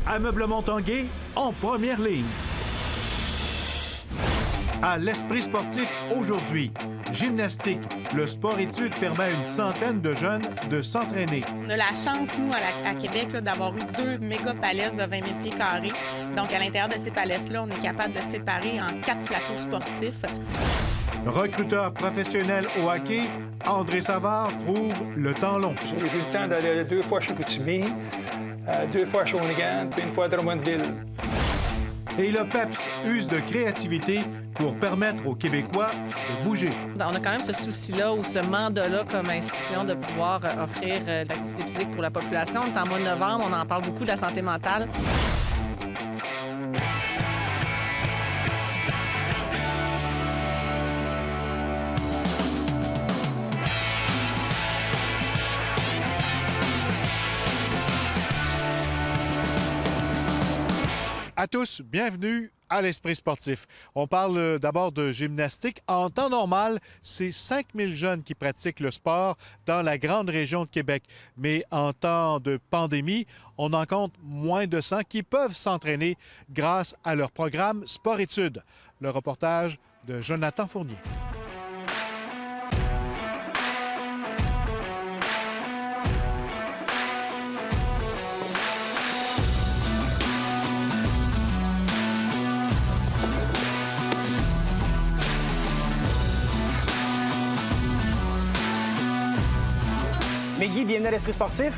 Ameublement Tanguay en première ligne. À l'Esprit sportif aujourd'hui, gymnastique, le sport-études permet à une centaine de jeunes de s'entraîner. On a la chance, nous, à Québec, d'avoir eu 2 méga palesses de 20 000 pieds carrés. Donc, à l'intérieur de ces palesses-là, on est capable de séparer en 4 plateaux sportifs. Recruteur professionnel au hockey, André Savard trouve le temps long. J'ai eu le temps d'aller 2 fois chez Chicoutimi, 2 fois à Shawinigan, puis 1 fois à Drummondville. Et le PEPS use de créativité pour permettre aux Québécois de bouger. On a quand même ce souci-là ou ce mandat-là comme institution de pouvoir offrir de l'activité physique pour la population. On est en mois de novembre, on en parle beaucoup de la santé mentale. À tous, bienvenue à l'Esprit sportif. On parle d'abord de gymnastique. En temps normal, c'est 5000 jeunes qui pratiquent le sport dans la grande région de Québec. Mais en temps de pandémie, on en compte moins de 100 qui peuvent s'entraîner grâce à leur programme Sport-études. Le reportage de Jonathan Fournier. Meggy, bienvenue à l'Esprit sportif.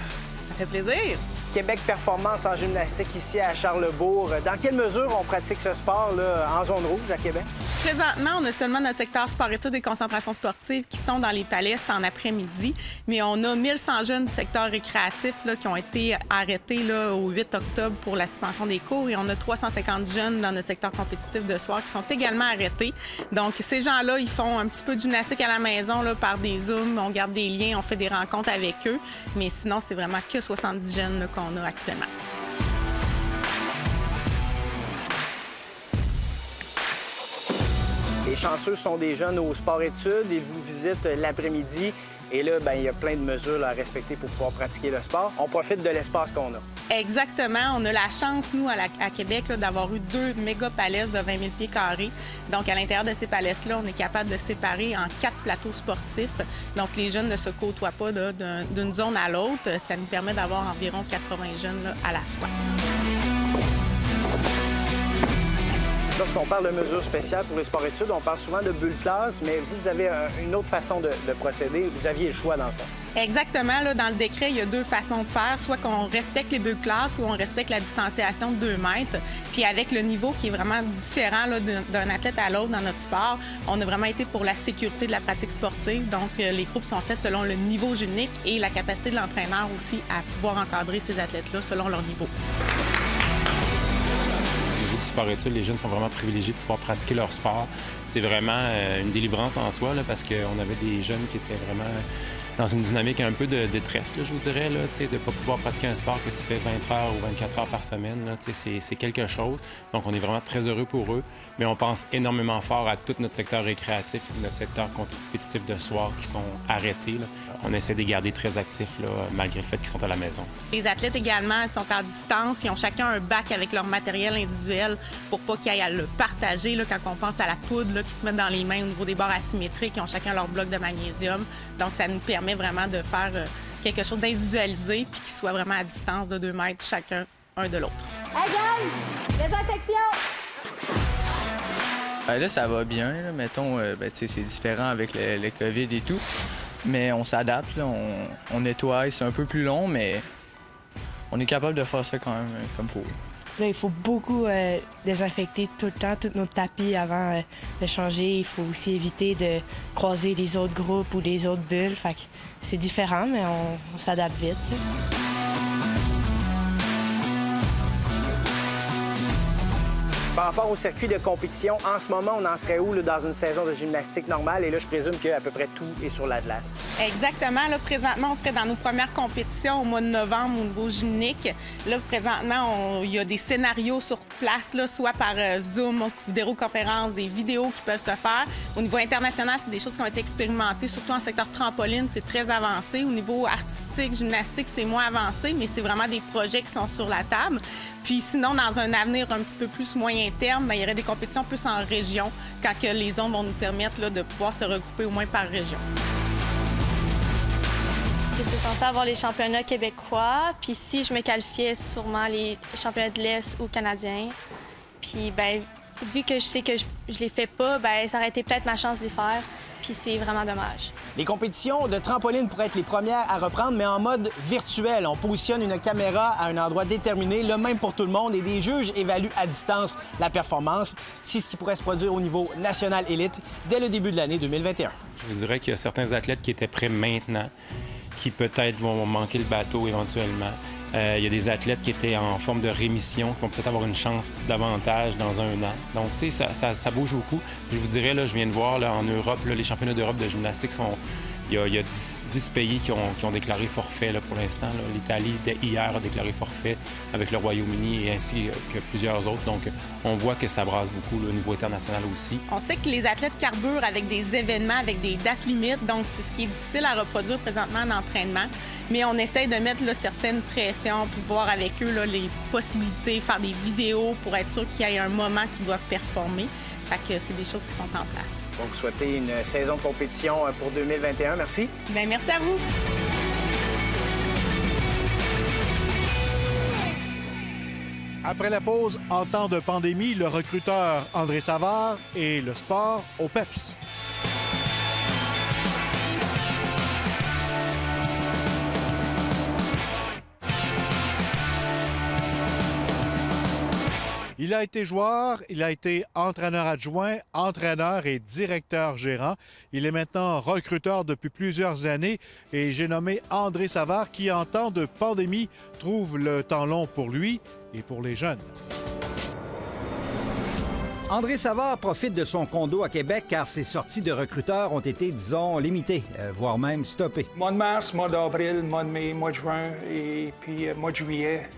Ça fait plaisir. Québec Performance en gymnastique ici à Charlesbourg. Dans quelle mesure on pratique ce sport là, en zone rouge à Québec? Présentement, on a seulement notre secteur sport-études et concentration sportive qui sont dans les palesses en après-midi, mais on a 1100 jeunes du secteur récréatif là, qui ont été arrêtés là, au 8 octobre pour la suspension des cours et on a 350 jeunes dans notre secteur compétitif de soir qui sont également arrêtés. Donc, ces gens-là, ils font un petit peu de gymnastique à la maison là, par des Zooms, on garde des liens, on fait des rencontres avec eux, mais sinon, c'est vraiment que 70 jeunes là, qu'on a actuellement. Les chanceux sont des jeunes au sport-études. Ils vous visitent l'après-midi. Et là, bien, il y a plein de mesures là, à respecter pour pouvoir pratiquer le sport. On profite de l'espace qu'on a. Exactement. On a la chance, nous, à Québec, d'avoir eu 2 méga palesses de 20 000 pieds carrés. Donc, à l'intérieur de ces palesses-là, on est capable de séparer en 4 plateaux sportifs. Donc, les jeunes ne se côtoient pas là, d'une zone à l'autre. Ça nous permet d'avoir environ 80 jeunes là, à la fois. Lorsqu'on parle de mesures spéciales pour les sports-études, on parle souvent de bulles classe, mais vous avez une autre façon de procéder. Vous aviez le choix, dans le fond. Exactement. Là, dans le décret, il y a 2 façons de faire. Soit qu'on respecte les bulles classes ou on respecte la distanciation de 2 mètres. Puis avec le niveau qui est vraiment différent là, d'un athlète à l'autre dans notre sport, on a vraiment été pour la sécurité de la pratique sportive. Donc, les groupes sont faits selon le niveau génique et la capacité de l'entraîneur aussi à pouvoir encadrer ces athlètes-là selon leur niveau. Du sport-études, les jeunes sont vraiment privilégiés de pouvoir pratiquer leur sport. C'est vraiment une délivrance en soi, là, parce qu'on avait des jeunes qui étaient vraiment dans une dynamique un peu de détresse, là, je vous dirais, là, de ne pas pouvoir pratiquer un sport que tu fais 20 heures ou 24 heures par semaine. Là, c'est quelque chose. Donc, on est vraiment très heureux pour eux. Mais on pense énormément fort à tout notre secteur récréatif et notre secteur compétitif de soir qui sont arrêtés. Là. On essaie de les garder très actifs, là, malgré le fait qu'ils sont à la maison. Les athlètes également sont à distance. Ils ont chacun un bac avec leur matériel individuel pour pas qu'ils aillent à le partager. Là, quand on pense à la poudre là, qui se met dans les mains au niveau des barres asymétriques, ils ont chacun leur bloc de magnésium. Donc, ça nous permet vraiment de faire quelque chose d'individualisé puis qui soit vraiment à distance de 2 mètres chacun un de l'autre. Hey gang! Désinfection! Là, ça va bien. Là. Mettons, c'est différent avec le COVID et tout. Mais on s'adapte. On nettoie. C'est un peu plus long, mais on est capable de faire ça quand même comme il faut. Là, il faut beaucoup désinfecter tout le temps, tous nos tapis avant de changer. Il faut aussi éviter de croiser les autres groupes ou les autres bulles. Fait que c'est différent, mais on s'adapte vite. Par rapport au circuit de compétition, en ce moment, on en serait où là, dans une saison de gymnastique normale? Et là, je présume qu'à peu près tout est sur la glace. Exactement. Là, présentement, on serait dans nos premières compétitions au mois de novembre au niveau gymnique. Là, présentement, il y a des scénarios sur place, là, soit par Zoom, vidéoconférence, des vidéos qui peuvent se faire. Au niveau international, c'est des choses qui ont été expérimentées, surtout en secteur trampoline, c'est très avancé. Au niveau artistique, gymnastique, c'est moins avancé, mais c'est vraiment des projets qui sont sur la table. Puis sinon, dans un avenir un petit peu plus moyen terme, il y aurait des compétitions plus en région, quand que les zones vont nous permettre là, de pouvoir se regrouper au moins par région. J'étais censée avoir les championnats québécois, puis si je me qualifiais, sûrement les championnats de l'Est ou canadiens. Puis, bien, vu que je sais que je les fais pas, bien, ça aurait été peut-être ma chance de les faire, puis c'est vraiment dommage. Les compétitions de trampoline pourraient être les premières à reprendre, mais en mode virtuel. On positionne une caméra à un endroit déterminé, le même pour tout le monde, et des juges évaluent à distance la performance. C'est ce qui pourrait se produire au niveau national élite dès le début de l'année 2021. Je vous dirais qu'il y a certains athlètes qui étaient prêts maintenant, qui peut-être vont manquer le bateau éventuellement. Il y a des athlètes qui étaient en forme de rémission, qui vont peut-être avoir une chance davantage dans un an. Donc, tu sais, ça bouge beaucoup. Je vous dirais, là, je viens de voir là, en Europe, là, les championnats d'Europe de gymnastique sont... Il y a 10 pays qui ont déclaré forfait là, pour l'instant. L'Italie, dès hier, a déclaré forfait avec le Royaume-Uni et ainsi que plusieurs autres. Donc, on voit que ça brasse beaucoup là, au niveau international aussi. On sait que les athlètes carburent avec des événements, avec des dates limites. Donc, c'est ce qui est difficile à reproduire présentement en entraînement. Mais on essaye de mettre là, certaines pressions pour voir avec eux là, les possibilités, faire des vidéos pour être sûr qu'il y ait un moment qu'ils doivent performer. Fait que c'est des choses qui sont en place. Donc, vous souhaitez une saison de compétition pour 2021. Merci. Bien, merci à vous. Après la pause, en temps de pandémie, le recruteur André Savard et le sport au PEPS. Il a été joueur, il a été entraîneur adjoint, entraîneur et directeur gérant. Il est maintenant recruteur depuis plusieurs années et j'ai nommé André Savard qui, en temps de pandémie, trouve le temps long pour lui et pour les jeunes. André Savard profite de son condo à Québec car ses sorties de recruteur ont été, disons, limitées, voire même stoppées. Mois de mars, mois d'avril, mois de mai, mois de juin et puis mois de juillet.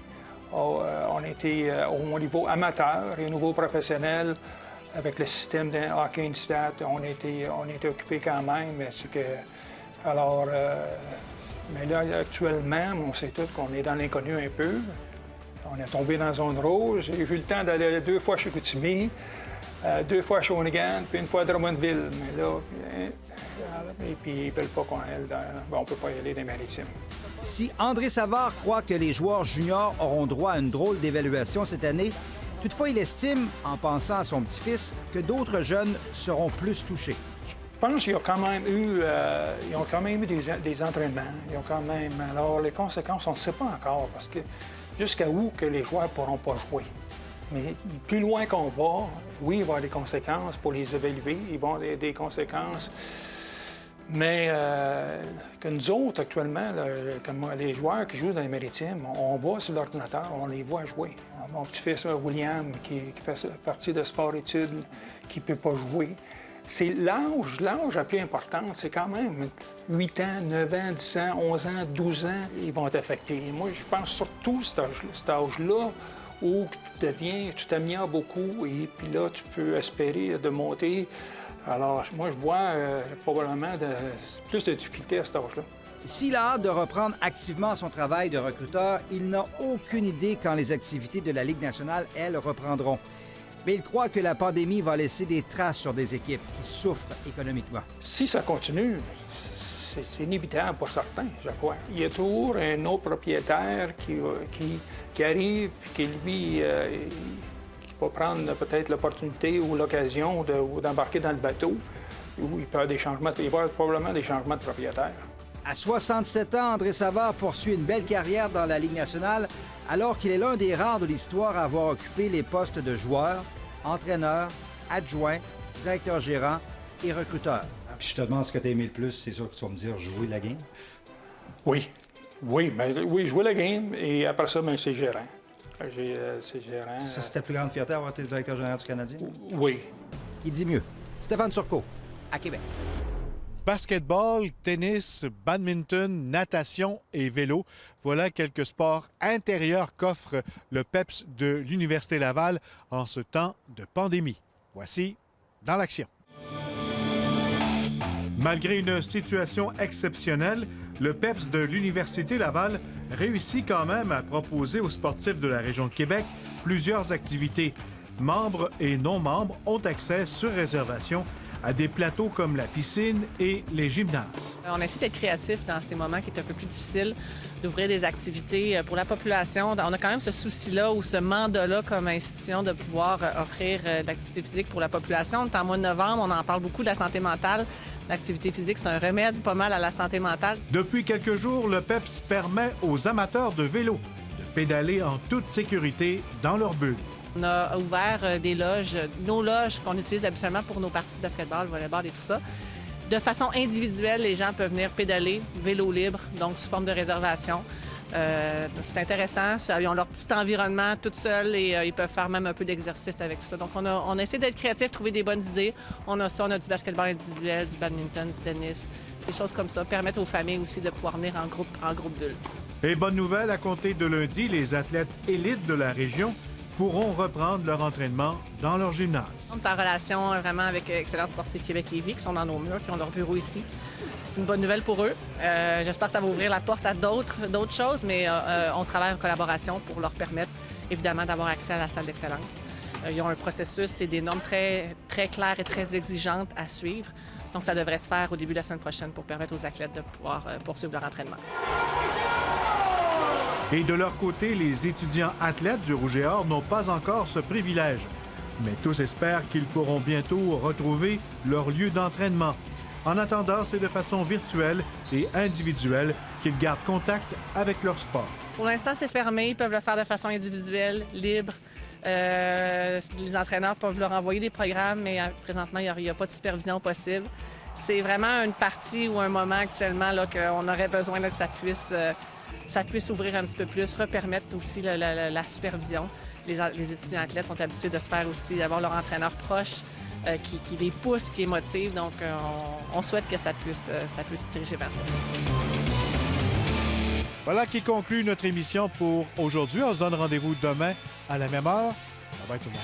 On était au niveau amateur et au niveau professionnel avec le système de hockey instat. On était occupés quand même. Alors, mais là, actuellement, on sait tous qu'on est dans l'inconnu un peu. On est tombé dans la zone rouge. J'ai eu le temps d'aller 2 fois chez Chicoutimi, 2 fois à Shawinigan, puis 1 fois à Drummondville. Mais là, et puis ils ne veulent pas qu'on aille on ne peut pas y aller dans les maritimes. Si André Savard croit que les joueurs juniors auront droit à une drôle d'évaluation cette année, toutefois, il estime, en pensant à son petit-fils, que d'autres jeunes seront plus touchés. Je pense qu'ils ont quand même eu, des entraînements. Ils ont quand même... Alors, les conséquences, on ne sait pas encore, parce que jusqu'à où que les joueurs ne pourront pas jouer. Mais plus loin qu'on va, oui, il va y avoir des conséquences pour les évaluer. Ils vont avoir des conséquences. Mais que nous autres, actuellement, là, comme les joueurs qui jouent dans les maritimes, on va sur l'ordinateur, on les voit jouer. Mon petit-fils William, qui fait partie de sport-études, qui ne peut pas jouer. C'est l'âge la plus importante. C'est quand même 8 ans, 9 ans, 10 ans, 11 ans, 12 ans, ils vont être affectés. Et moi, je pense surtout cet âge-là où tu t'améliores beaucoup et puis là, tu peux espérer de monter. Alors, moi, je vois probablement plus de difficultés à cet âge-là. S'il a hâte de reprendre activement son travail de recruteur, il n'a aucune idée quand les activités de la Ligue nationale, elles, reprendront. Mais il croit que la pandémie va laisser des traces sur des équipes qui souffrent économiquement. Si ça continue, c'est inévitable pour certains, je crois. Il y a toujours un autre propriétaire qui arrive et qui, lui, qui va prendre peut-être l'opportunité ou l'occasion d'embarquer dans le bateau où il peut y avoir des changements. Il va y avoir probablement des changements de propriétaire. À 67 ans, André Savard poursuit une belle carrière dans la Ligue nationale alors qu'il est l'un des rares de l'histoire à avoir occupé les postes de joueur, entraîneur, adjoint, directeur gérant et recruteur. Puis je te demande ce que tu as aimé le plus, c'est sûr que tu vas me dire jouer la game? Oui, jouer la game et après ça, c'est gérant. C'est gérant. Ça, c'est ta plus grande fierté d'avoir été directeur général du Canadien? Oui. Qui dit mieux? Stéphane Turcot, à Québec. Basketball, tennis, badminton, natation et vélo. Voilà quelques sports intérieurs qu'offre le PEPS de l'Université Laval en ce temps de pandémie. Voici Dans l'action. Malgré une situation exceptionnelle, le PEPS de l'Université Laval réussit quand même à proposer aux sportifs de la région de Québec plusieurs activités. Membres et non-membres ont accès sur réservation à des plateaux comme la piscine et les gymnases. On essaie d'être créatif dans ces moments qui est un peu plus difficiles, d'ouvrir des activités pour la population. On a quand même ce souci-là ou ce mandat-là comme institution de pouvoir offrir de l'activité physique pour la population. On est en mois de novembre, on en parle beaucoup de la santé mentale. L'activité physique, c'est un remède pas mal à la santé mentale. Depuis quelques jours, le PEPS permet aux amateurs de vélo de pédaler en toute sécurité dans leur bulle. On a ouvert des loges, nos loges qu'on utilise habituellement pour nos parties de basketball, volleyball et tout ça. De façon individuelle, les gens peuvent venir pédaler, vélo libre, donc sous forme de réservation. C'est intéressant. Ils ont leur petit environnement tout seuls et ils peuvent faire même un peu d'exercice avec tout ça. Donc, on essaie d'être créatifs, trouver des bonnes idées. On a ça, on a du basketball individuel, du badminton, du tennis, des choses comme ça. Permettre aux familles aussi de pouvoir venir en groupe bulle. Et bonne nouvelle, à compter de lundi, les athlètes élites de la région pourront reprendre leur entraînement dans leur gymnase. On est en relation vraiment avec Excellence Sportive Québec-Lévis, qui sont dans nos murs, qui ont leur bureau ici. C'est une bonne nouvelle pour eux. J'espère que ça va ouvrir la porte à d'autres choses, mais on travaille en collaboration pour leur permettre, évidemment, d'avoir accès à la salle d'excellence. Ils ont un processus et des normes très, très claires et très exigeantes à suivre. Donc, ça devrait se faire au début de la semaine prochaine pour permettre aux athlètes de pouvoir poursuivre leur entraînement. Et de leur côté, les étudiants athlètes du Rouge et Or n'ont pas encore ce privilège. Mais tous espèrent qu'ils pourront bientôt retrouver leur lieu d'entraînement. En attendant, c'est de façon virtuelle et individuelle qu'ils gardent contact avec leur sport. Pour l'instant, c'est fermé. Ils peuvent le faire de façon individuelle, libre. Les entraîneurs peuvent leur envoyer des programmes, mais présentement, il n'y a pas de supervision possible. C'est vraiment une partie ou un moment actuellement là, qu'on aurait besoin là, que ça puisse ouvrir un petit peu plus, repermettre aussi la supervision. Les étudiants athlètes sont habitués de se faire aussi, d'avoir leur entraîneur proche qui les pousse, qui les motive. Donc, on souhaite que ça puisse se diriger vers ça. Voilà qui conclut notre émission pour aujourd'hui. On se donne rendez-vous demain à la même heure. Bye bye tout le monde.